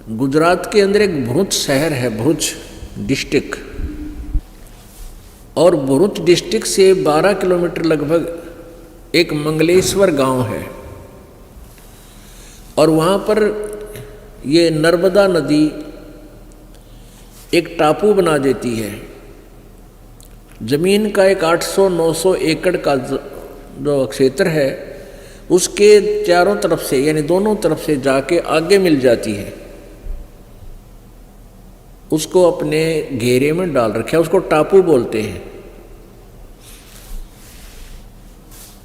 गुजरात के अंदर एक भरूच शहर है, भरूच डिस्ट्रिक्ट, और भरूच डिस्ट्रिक्ट से 12 किलोमीटर लगभग एक मंगलेश्वर गांव है, और वहाँ पर ये नर्मदा नदी एक टापू बना देती है। जमीन का एक 800-900 एकड़ का जो क्षेत्र है उसके चारों तरफ से यानी दोनों तरफ से जाके आगे मिल जाती है, उसको अपने घेरे में डाल रखा है, उसको टापू बोलते हैं।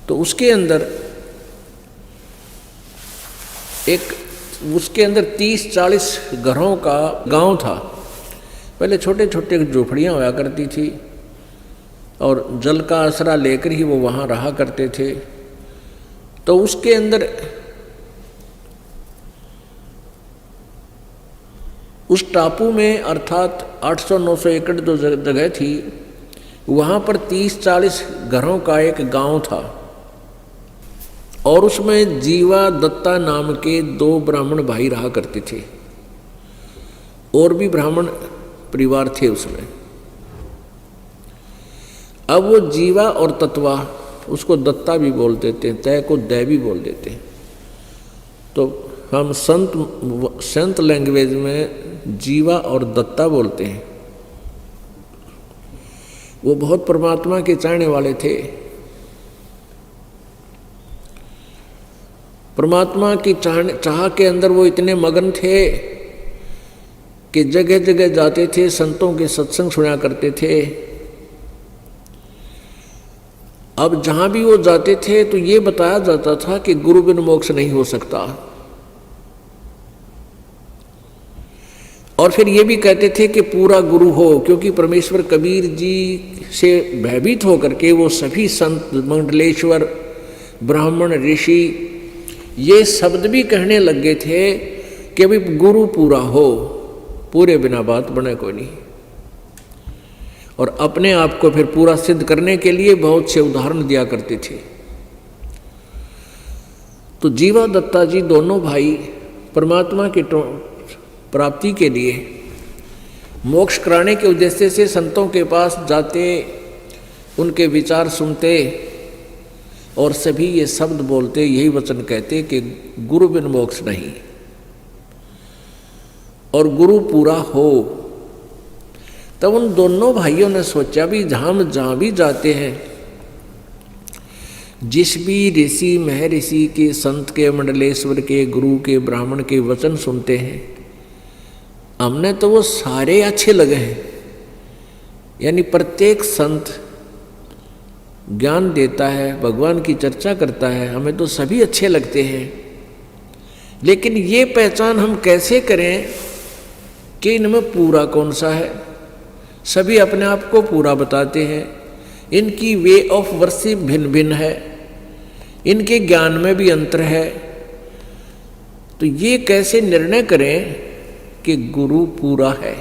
तो उसके अंदर 30-40 घरों का गांव था। पहले छोटे छोटे झोपड़ियाँ हुआ करती थी और जल का आसरा लेकर ही वो वहाँ रहा करते थे। तो उसके अंदर उस टापू में अर्थात 800-900 एकड़ जो जगह थी वहाँ पर 30-40 घरों का एक गांव था, और उसमें जीवा दत्ता नाम के 2 ब्राह्मण भाई रहा करते थे, और भी ब्राह्मण परिवार थे उसमें। अब वो जीवा और तत्वा, उसको दत्ता भी बोल देते हैं, तय को दय भी बोल देते हैं। तो हम संत लैंग्वेज में जीवा और दत्ता बोलते हैं। वो बहुत परमात्मा के चाहने वाले थे। परमात्मा की चाह के अंदर वो इतने मगन थे कि जगह जगह जाते थे, संतों के सत्संग सुना करते थे। अब जहाँ भी वो जाते थे तो ये बताया जाता था कि गुरु बिन मोक्ष नहीं हो सकता, और फिर ये भी कहते थे कि पूरा गुरु हो, क्योंकि परमेश्वर कबीर जी से भयभीत होकर के वो सभी संत मंडलेश्वर ब्राह्मण ऋषि ये शब्द भी कहने लग गए थे कि अभी गुरु पूरा हो, पूरे बिना बात बने कोई नहीं। और अपने आप को फिर पूरा सिद्ध करने के लिए बहुत से उदाहरण दिया करते थे। तो जीवा दत्ता जी दोनों भाई परमात्मा की प्राप्ति के लिए मोक्ष कराने के उद्देश्य से संतों के पास जाते, उनके विचार सुनते और सभी ये शब्द बोलते, यही वचन कहते कि गुरु बिन मोक्ष नहीं, और गुरु पूरा हो। तब उन दोनों भाइयों ने सोचा भी हम जहाँ भी जाते हैं, जिस भी ऋषि महर्षि के, संत के, मंडलेश्वर के, गुरु के, ब्राह्मण के वचन सुनते हैं, हमने तो वो सारे अच्छे लगे हैं। यानी प्रत्येक संत ज्ञान देता है, भगवान की चर्चा करता है, हमें तो सभी अच्छे लगते हैं। लेकिन ये पहचान हम कैसे करें कि इनमें पूरा कौन सा है? सभी अपने आप को पूरा बताते हैं, इनकी वे ऑफ वर्शिप भिन्न भिन्न है, इनके ज्ञान में भी अंतर है। तो ये कैसे निर्णय करें कि गुरु पूरा है?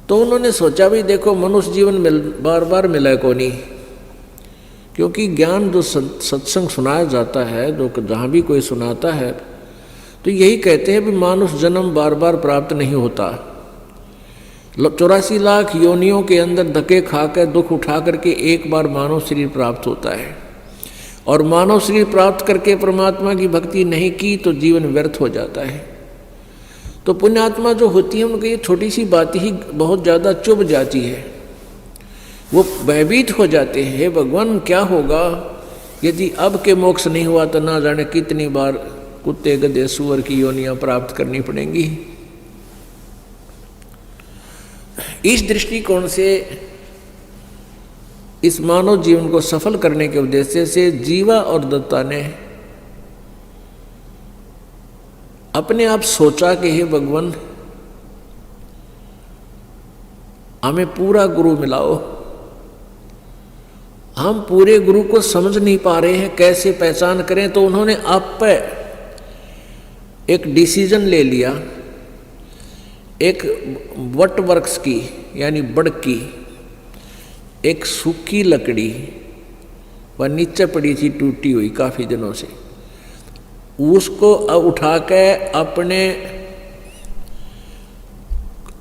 तो उन्होंने सोचा भी देखो मनुष्य जीवन बार बार मिला को नहीं, क्योंकि ज्ञान जो सत्संग सुनाया जाता है, जो जहाँ भी कोई सुनाता है, तो यही कहते हैं भी मानुष जन्म बार बार प्राप्त नहीं होता। 84 लाख योनियों के अंदर धक्के खाकर दुख उठा करके एक बार मानव शरीर प्राप्त होता है, और मानव शरीर प्राप्त करके परमात्मा की भक्ति नहीं की तो जीवन व्यर्थ हो जाता है। तो पुण्यात्मा जो होती है उनकी ये छोटी सी बात ही बहुत ज़्यादा चुभ जाती है, वो भयभीत हो जाते हैं, हे भगवान क्या होगा यदि अब के मोक्ष नहीं हुआ तो ना जाने कितनी बार कुत्ते गधे सूअर की योनियां प्राप्त करनी पड़ेंगी। इस दृष्टिकोण से इस मानव जीवन को सफल करने के उद्देश्य से जीवा और दत्ता ने अपने आप सोचा कि हे भगवान हमें पूरा गुरु मिलाओ। हम पूरे गुरु को समझ नहीं पा रहे हैं, कैसे पहचान करें? तो उन्होंने आप पर एक डिसीजन ले लिया, एक वट वृक्ष की यानी बड़ की एक सूखी लकड़ी वह नीचे पड़ी थी टूटी हुई काफ़ी दिनों से, उसको उठा के अपने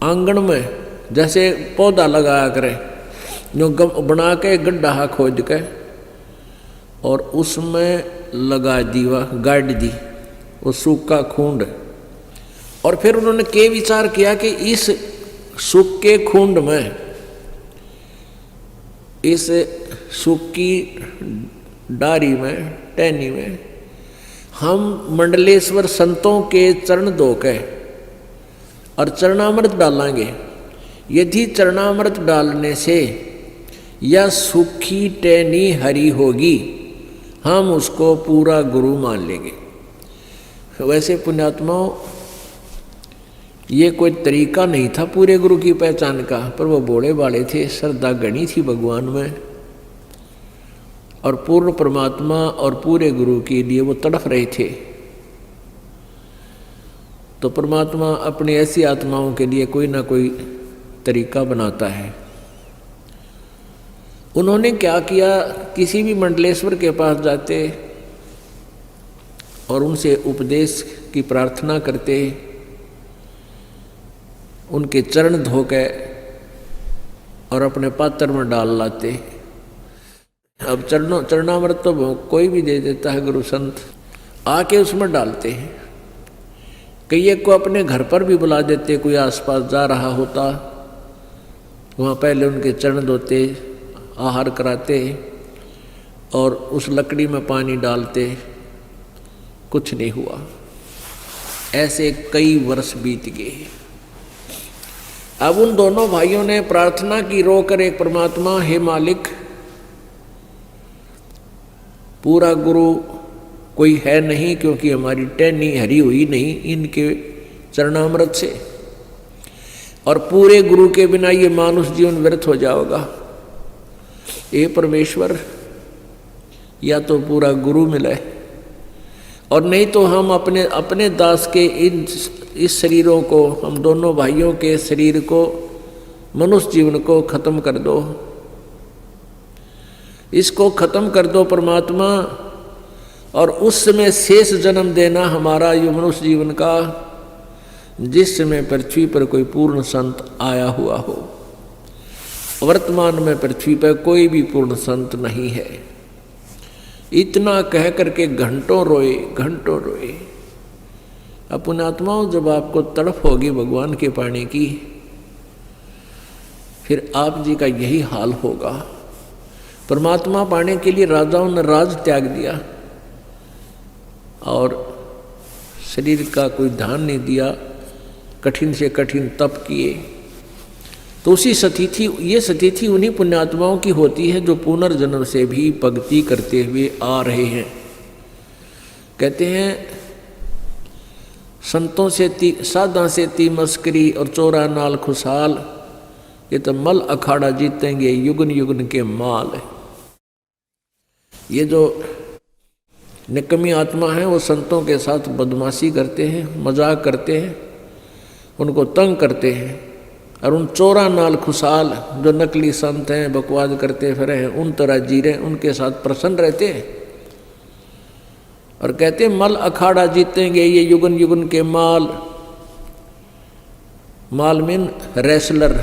आंगन में जैसे पौधा लगाया करे, जो बना के गड्ढा खोद के और उसमें लगा दीवा गाड़ दी वो सूखा खूंड। और फिर उन्होंने के विचार किया कि इस सूखे खूंड में, इस सूखी डारी में, टहनी में हम मंडलेश्वर संतों के चरण धो के और चरणामृत डालेंगे। यदि चरणामृत डालने से यह सूखी टहनी हरी होगी, हम उसको पूरा गुरु मान लेंगे। वैसे पुण्यात्माओं, ये कोई तरीका नहीं था पूरे गुरु की पहचान का, पर वो बोले वाले थे, श्रद्धा गणी थी भगवान में, और पूर्ण परमात्मा और पूरे गुरु के लिए वो तड़फ रहे थे। तो परमात्मा अपनी ऐसी आत्माओं के लिए कोई ना कोई तरीका बनाता है। उन्होंने क्या किया, किसी भी मंडलेश्वर के पास जाते और उनसे उपदेश की प्रार्थना करते, उनके चरण धो के और अपने पात्र में डाल लाते। अब चरणामृत तो कोई भी दे देता है, गुरु संत आके उसमें डालते हैं। कई एक को अपने घर पर भी बुला देते, कोई आसपास जा रहा होता, वहाँ पहले उनके चरण धोते, आहार कराते और उस लकड़ी में पानी डालते, कुछ नहीं हुआ। ऐसे कई वर्ष बीत गए। अब उन दोनों भाइयों ने प्रार्थना की रोकर एक परमात्मा, हे मालिक, पूरा गुरु कोई है नहीं, क्योंकि हमारी टहनी हरी हुई नहीं इनके चरणामृत से, और पूरे गुरु के बिना ये मानुष जीवन व्यर्थ हो जाएगा। ये परमेश्वर, या तो पूरा गुरु मिले और नहीं तो हम अपने दास के इस शरीरों को, हम दोनों भाइयों के शरीर को, मनुष्य जीवन को खत्म कर दो, इसको खत्म कर दो परमात्मा, और उस समय शेष जन्म देना हमारा ये मनुष्य जीवन का, जिस समय पृथ्वी पर कोई पूर्ण संत आया हुआ हो। वर्तमान में पृथ्वी पर कोई भी पूर्ण संत नहीं है। इतना कह करके घंटों रोए, घंटों रोए। अब पुण्यात्माओं, जब आपको तड़प होगी भगवान के पाने की, फिर आप जी का यही हाल होगा। परमात्मा पाने के लिए राजाओं ने राज त्याग दिया और शरीर का कोई ध्यान नहीं दिया, कठिन से कठिन तप किए। तो उसी सतिथि, ये सतिथि उन्हीं पुण्यात्माओं की होती है जो पुनर्जन्म से भी भक्ति करते हुए आ रहे हैं। कहते हैं, संतों से साधा से ती मस्करी और चोरा नाल खुशहाल, ये तो मल अखाड़ा जीतेंगे युगन युगन के माल। ये जो निकम्मी आत्मा है वो संतों के साथ बदमाशी करते हैं, मजाक करते हैं, उनको तंग करते हैं, और उन चोरा नाल खुशहाल जो नकली संत हैं, बकवाद करते फिर हैं, उन तरह जी रहे, उनके साथ प्रसन्न रहते हैं और कहते हैं मल अखाड़ा जीतेंगे ये युगन युगन के माल। माल मीन रेसलर,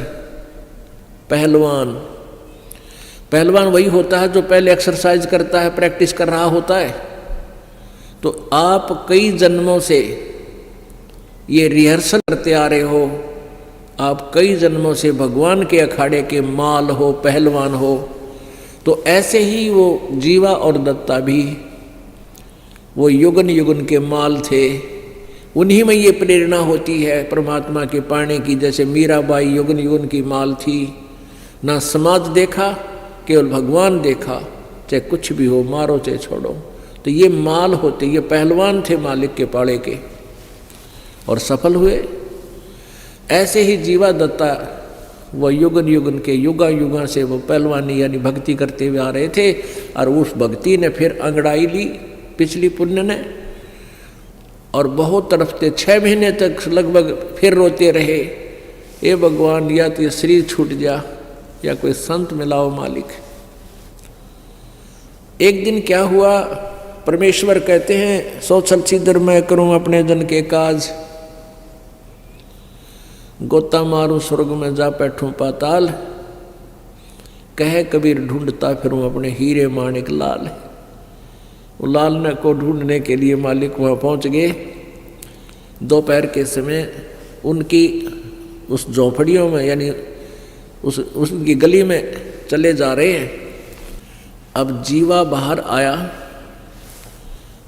पहलवान। पहलवान वही होता है जो पहले एक्सरसाइज करता है, प्रैक्टिस कर रहा होता है। तो आप कई जन्मों से ये रिहर्सल करते आ रहे हो, आप कई जन्मों से भगवान के अखाड़े के माल हो, पहलवान हो। तो ऐसे ही वो जीवा और दत्ता भी वो युगन युगन के माल थे। उन्हीं में ये प्रेरणा होती है परमात्मा के पाने की। जैसे मीराबाई युगन युगन की माल थी, ना समाज देखा, केवल भगवान देखा, चाहे कुछ भी हो, मारो चाहे छोड़ो। तो ये माल होते, ये पहलवान थे मालिक के पाड़े के और सफल हुए। ऐसे ही जीवा दत्ता वो युगन युगन के युगा युगा से वो पहलवानी यानी भक्ति करते हुए आ रहे थे, और उस भक्ति ने फिर अंगड़ाई ली पिछली पुण्य ने, और बहुत तड़पते 6 महीने तक लगभग फिर रोते रहे, ए भगवान या तो ये शरीर छूट जा या कोई संत मिलाओ मालिक। एक दिन क्या हुआ, परमेश्वर कहते हैं, सो छल छिद्र मैं करूं अपने जन के काज, गोता मारूं स्वर्ग में जा बैठूं पाताल, कहे कबीर ढूंढता फिरूं अपने हीरे माणिक लाल। वो लाल ने को ढूंढने के लिए मालिक वहाँ पहुँच गए। दोपहर के समय उनकी उस झोपड़ियों में यानी उसकी गली में चले जा रहे हैं। अब जीवा बाहर आया।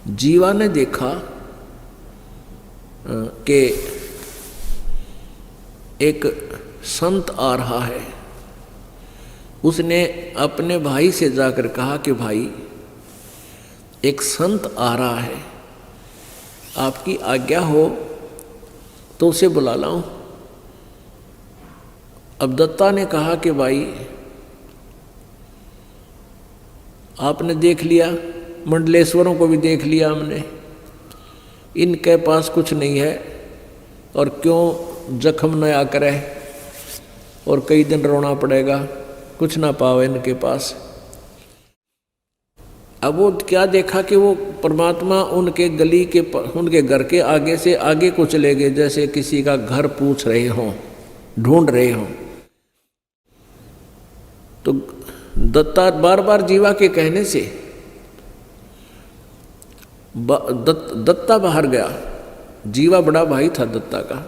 जीवा ने देखा कि एक संत आ रहा है। उसने अपने भाई से जाकर कहा कि भाई एक संत आ रहा है, आपकी आज्ञा हो तो उसे बुला लाऊं। अब दत्ता ने कहा कि भाई आपने देख लिया, मंडलेश्वरों को भी देख लिया हमने, इनके पास कुछ नहीं है और क्यों जख्म नया करे और कई दिन रोना पड़ेगा, कुछ ना पावे इनके पास। अब वो क्या देखा कि वो परमात्मा उनके गली के उनके घर के आगे से आगे को चले गए, जैसे किसी का घर पूछ रहे हों, ढूंढ रहे हों। तो दत्ता बार बार जीवा के कहने से दत्ता बाहर गया। जीवा बड़ा भाई था दत्ता का।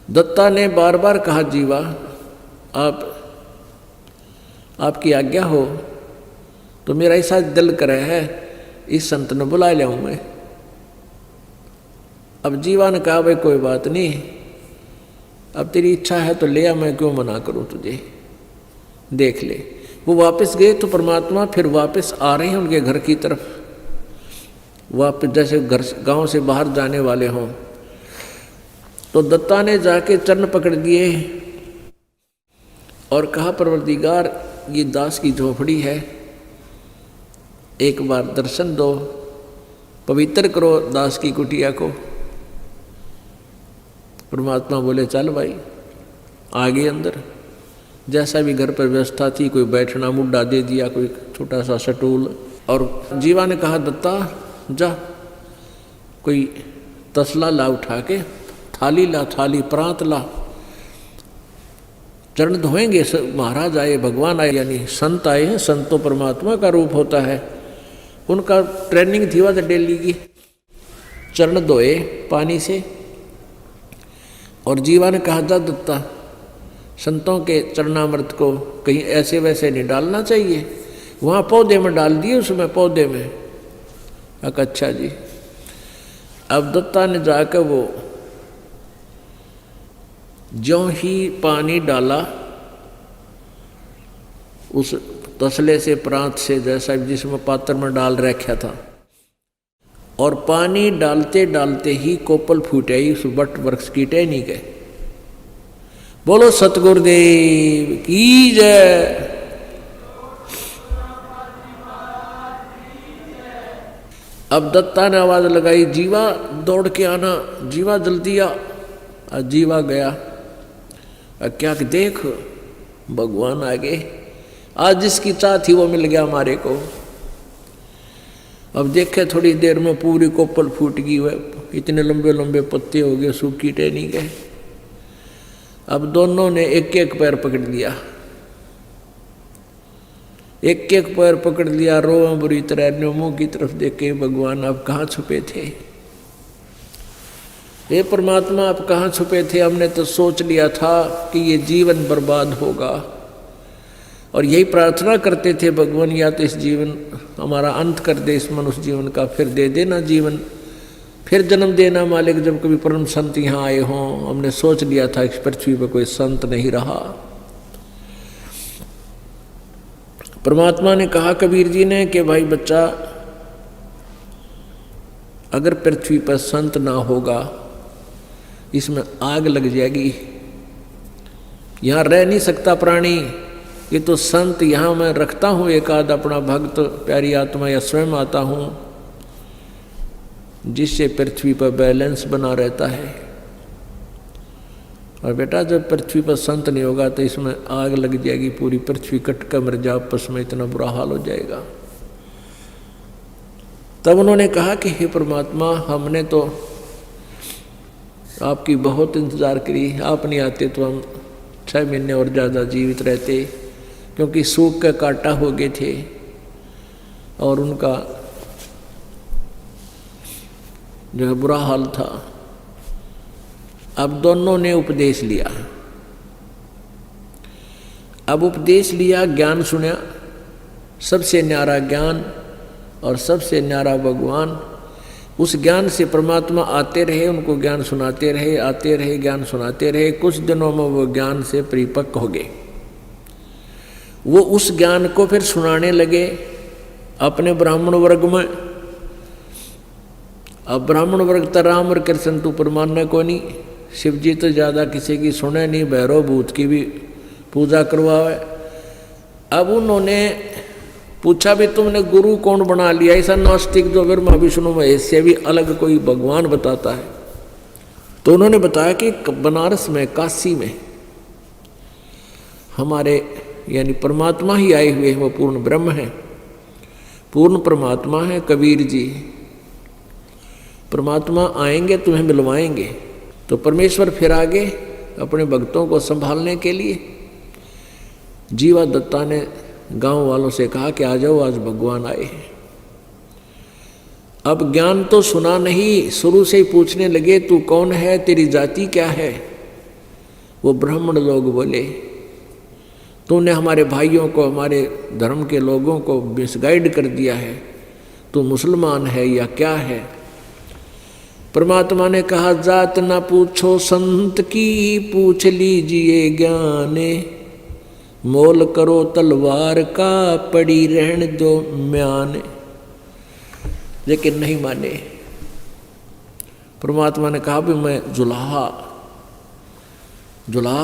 दत्ता ने बार बार कहा, जीवा आपकी आज्ञा हो तो मेरा ऐसा दिल करे है इस संत ने बुला लाऊं मैं। अब जीवा ने कहा, भाई कोई बात नहीं, अब तेरी इच्छा है तो ले आ, मैं क्यों मना करूं तुझे, देख ले। वो वापस गए तो परमात्मा फिर वापस आ रहे हैं उनके घर की तरफ, वापस जैसे घर गांव से बाहर जाने वाले हों। तो दत्ता ने जाके चरण पकड़ दिए और कहा, परवरदिगार ये दास की झोपड़ी है, एक बार दर्शन दो, पवित्र करो दास की कुटिया को। परमात्मा बोले, चल भाई। आगे अंदर जैसा भी घर पर व्यवस्था थी, कोई बैठना मुड्डा दे दिया, कोई छोटा सा स्टूल। और जीवा ने कहा, दत्ता जा कोई तसला ला उठा के, थाली ला, थाली प्रांत ला, चरण धोएंगे। महाराज आए, भगवान आए, यानी संत आए हैं। संत तो परमात्मा का रूप होता है, उनका ट्रेनिंग थी वह डेली की। चरण धोए पानी से और जीवा ने कहा, जा दत्ता संतों के चरणामृत को कहीं ऐसे वैसे नहीं डालना चाहिए, वहाँ पौधे में डाल दिए, उसमें पौधे में। अच्छा जी। अब दत्ता ने जाकर वो ज्यों ही पानी डाला उस तसले से, प्रांत से, जैसा जिसमें पात्र में डाल रखा था, और पानी डालते डालते ही कोपल फूट आई उस बट वृक्ष की टहनी के। बोलो सतगुरुदेव की जय। अब दत्ता ने आवाज लगाई, जीवा दौड़ के आना, जीवा जल्दी आ। जीवा गया। क्या देख भगवान आ गए, आज जिसकी चाह थी वो मिल गया हमारे को। अब देखे थोड़ी देर में पूरी कोपल फूट गई, हुए इतने लंबे लंबे पत्ते हो गए, सूखी टहनी गए। अब दोनों ने एक एक पैर पकड़ लिया, एक एक पैर पकड़ लिया, रोआ बुरी तरह, मुंह की तरफ देखे, भगवान आप कहाँ छुपे थे, हे परमात्मा आप कहाँ छुपे थे, हमने तो सोच लिया था कि ये जीवन बर्बाद होगा और यही प्रार्थना करते थे, भगवान या तो इस जीवन हमारा अंत कर दे, इस मनुष्य जीवन का, फिर दे देना जीवन, फिर जन्म देना मालिक जब कभी परम संत यहाँ आए हों। हमने सोच लिया था इस पृथ्वी पर कोई संत नहीं रहा। परमात्मा ने कहा कबीर जी ने कि भाई बच्चा, अगर पृथ्वी पर संत ना होगा, इसमें आग लग जाएगी, यहाँ रह नहीं सकता प्राणी। ये तो संत यहाँ मैं रखता हूँ एक आध अपना भक्त, प्यारी आत्मा या स्वयं आता हूँ, जिससे पृथ्वी पर बैलेंस बना रहता है। और बेटा जब पृथ्वी पर संत नहीं होगा तो इसमें आग लग जाएगी, पूरी पृथ्वी कट कर मर जाए, आपस में इतना बुरा हाल हो जाएगा। तब उन्होंने कहा कि हे परमात्मा, हमने तो आपकी बहुत इंतज़ार करी, आप नहीं आते तो हम 6 महीने और ज़्यादा जीवित रहते, क्योंकि सूख का कांटा हो गए थे और उनका जो है बुरा हाल था। अब दोनों ने उपदेश लिया। अब उपदेश लिया, ज्ञान सुना, सबसे न्यारा ज्ञान और सबसे न्यारा भगवान। उस ज्ञान से परमात्मा आते रहे, उनको ज्ञान सुनाते रहे, आते रहे, ज्ञान सुनाते रहे। कुछ दिनों में वो ज्ञान से परिपक्व हो गए। वो उस ज्ञान को फिर सुनाने लगे अपने ब्राह्मण वर्ग में। अब ब्राह्मण वर्ग तो राम और कृष्ण तो परमाने को नहीं, शिव जी तो ज़्यादा किसी की सुने नहीं, भैरव भूत की भी पूजा करवावे। अब उन्होंने पूछा भी तुमने गुरु कौन बना लिया, ऐसा नास्तिक जो ब्रह्मा विष्णु महेश से भी अलग कोई भगवान बताता है। तो उन्होंने बताया कि बनारस में, काशी में हमारे यानी परमात्मा ही आए हुए हैं, वो पूर्ण ब्रह्म है, पूर्ण परमात्मा है। कबीर जी, परमात्मा आएंगे तुम्हें मिलवाएंगे। तो परमेश्वर फिर आगे अपने भक्तों को संभालने के लिए जीवा दत्ता ने गांव वालों से कहा कि आ जाओ, आज भगवान आए हैं। अब ज्ञान तो सुना नहीं, शुरू से ही पूछने लगे तू कौन है, तेरी जाति क्या है। वो ब्राह्मण लोग बोले तूने हमारे भाइयों को, हमारे धर्म के लोगों को मिसगाइड कर दिया है, तू मुसलमान है या क्या है। परमात्मा ने कहा जात ना पूछो संत की, पूछ लीजिए ज्ञाने, मोल करो तलवार का, पड़ी रहने दो म्याने। लेकिन नहीं माने। परमात्मा ने कहा भी मैं जुलाहा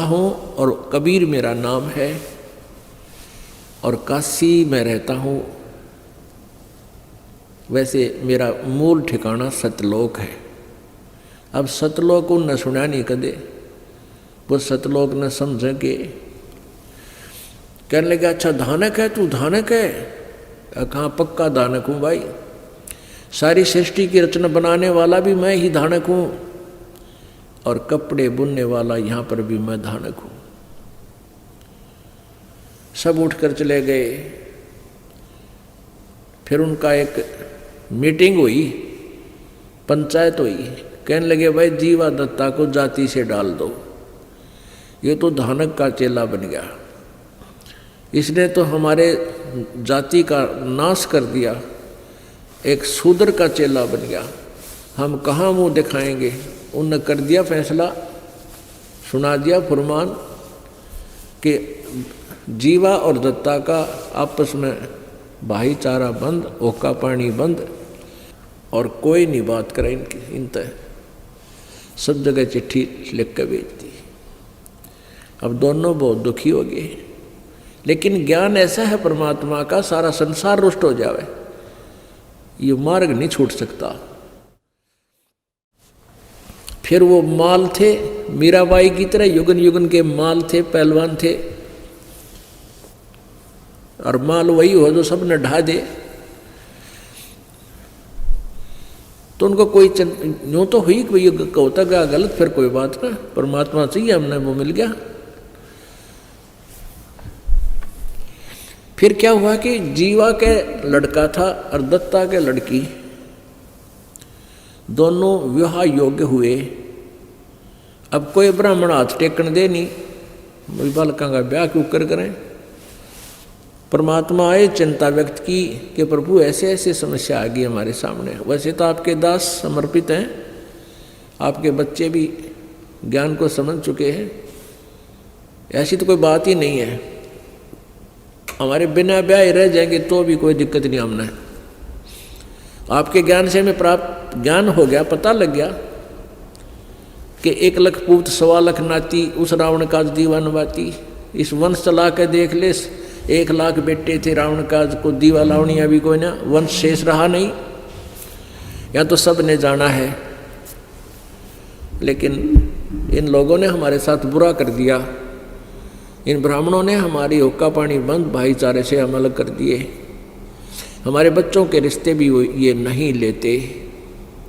हूँ और कबीर मेरा नाम है और काशी में रहता हूँ। वैसे मेरा मूल ठिकाना सतलोक है। अब सतलोक उन न सुना नहीं कदे, वो सतलोक न समझ के कहने लगे अच्छा धानक है तू, धानक है? कहाँ पक्का धानक हूँ भाई, सारी सृष्टि की रचना बनाने वाला भी मैं ही धानक हूँ और कपड़े बुनने वाला यहाँ पर भी मैं धानक हूँ। सब उठकर चले गए। फिर उनका एक मीटिंग हुई, पंचायत हुई। कहने लगे भाई जीवा दत्ता को जाति से डाल दो, ये तो धानक का चेला बन गया, इसने तो हमारे जाति का नाश कर दिया, एक शूद्र का चेला बन गया, हम कहाँ मुंह दिखाएंगे। उनने कर दिया फैसला, सुना दिया फरमान कि जीवा और दत्ता का आपस में भाईचारा बंद, ओका पानी बंद और कोई नहीं बात करे इनकी। इन तय सब जगह चिट्ठी लिख कर भेज दी। अब दोनों बहुत दुखी हो गए। लेकिन ज्ञान ऐसा है परमात्मा का, सारा संसार रुष्ट हो जावे, ये मार्ग नहीं छूट सकता। फिर वो माल थे मीराबाई की तरह, युगन युगन के माल थे, पहलवान थे, और माल वही हो जो सब ने ढा दे। तो उनको कोई यूँ तो हुई कि ये होता गया गलत, फिर कोई बात ना, परमात्मा चाहिए, हमने वो मिल गया। फिर क्या हुआ कि जीवा के लड़का था और दत्ता के लड़की, दोनों विवाह योग्य हुए। अब कोई ब्राह्मण हाथ टेकन दे नहीं, बालकों का ब्याह क्यों करें। परमात्मा आए, चिंता व्यक्त की कि प्रभु ऐसे ऐसे समस्या आ गई हमारे सामने। वैसे तो आपके दास समर्पित हैं, आपके बच्चे भी ज्ञान को समझ चुके हैं, ऐसी तो कोई बात ही नहीं है, हमारे बिना ब्याह रह जाएंगे तो भी कोई दिक्कत नहीं हमने। आपके ज्ञान से हमें प्राप्त ज्ञान हो गया, पता लग गया कि 1 लाख पूत 1.25 लाख नाती, उस रावण का दीवान बाती। इस वंश चला के देख ले, 1 लाख बेटे थे रावण का, को दीवा लावणिया भी कोई ना, वंश शेष रहा नहीं, या तो सब ने जाना है। लेकिन इन लोगों ने हमारे साथ बुरा कर दिया, इन ब्राह्मणों ने हमारी हुक्का पानी बंद, भाईचारे से हम अलग कर दिए। हमारे बच्चों के रिश्ते भी वो ये नहीं लेते,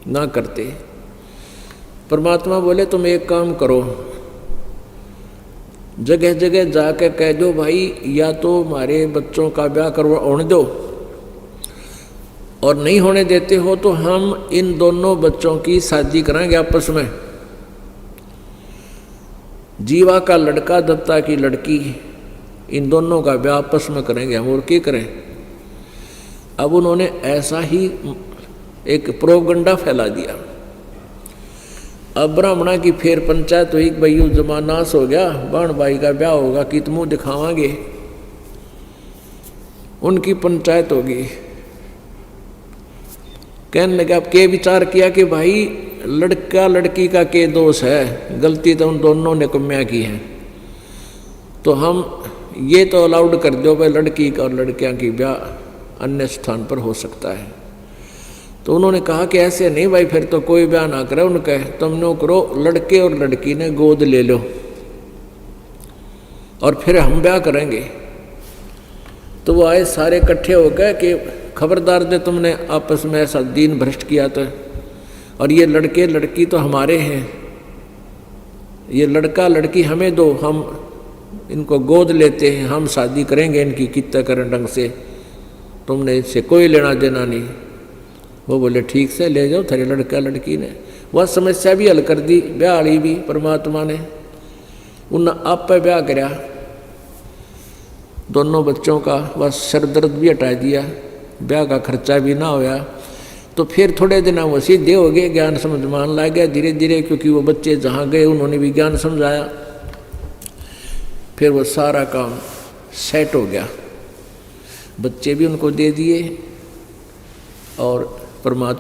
ना करते। परमात्मा बोले तुम एक काम करो, जगह जगह जाके कह दो भाई या तो हमारे बच्चों का ब्याह करवाने दो, और नहीं होने देते हो तो हम इन दोनों बच्चों की शादी कराएंगे आपस में। जीवा का लड़का दत्ता की लड़की, इन दोनों का ब्याह आपस में करेंगे हम, और क्या करें। अब उन्होंने ऐसा ही एक प्रोपगंडा फैला दिया। अब ब्राह्मणा की फिर पंचायत हुई, भाई यू जमानास हो गया, बहन भाई का ब्याह होगा कि तुम मुँह दिखावांगे। उनकी पंचायत होगी। कहने लगे, अब के विचार किया कि भाई लड़का लड़की का के दोष है, गलती तो उन दोनों ने कम्या की है, तो हम ये तो अलाउड कर दो भाई लड़की का और लड़कियां की ब्याह अन्य स्थान पर हो सकता है। तो उन्होंने कहा कि ऐसे नहीं भाई, फिर तो कोई ब्याह ना करे उनका, तुम नो करो लड़के और लड़की ने गोद ले लो और फिर हम ब्याह करेंगे। तो वो आए सारे इकट्ठे हो गए कि खबरदार दे तुमने आपस में ऐसा दीन भ्रष्ट किया तो, और ये लड़के लड़की तो हमारे हैं, ये लड़का लड़की हमें दो, हम इनको गोद लेते हैं, हम शादी करेंगे इनकी कितना करें ढंग से, तुमने इससे कोई लेना देना नहीं। वो बोले ठीक से ले जाओ, तेरे लड़का लड़की ने वह समस्या भी हल कर दी, ब्याह वाली भी परमात्मा ने। उन आप पे ब्याह कराया, दोनों बच्चों का बस सर दर्द भी हटा दिया, ब्याह का खर्चा भी ना होया। तो फिर थोड़े दिन वो सीधे हो गए, ज्ञान समझ मान ला गया धीरे धीरे, क्योंकि वो बच्चे जहाँ गए उन्होंने भी ज्ञान समझाया। फिर वो सारा काम सेट हो गया, बच्चे भी उनको दे दिए और परमात्मा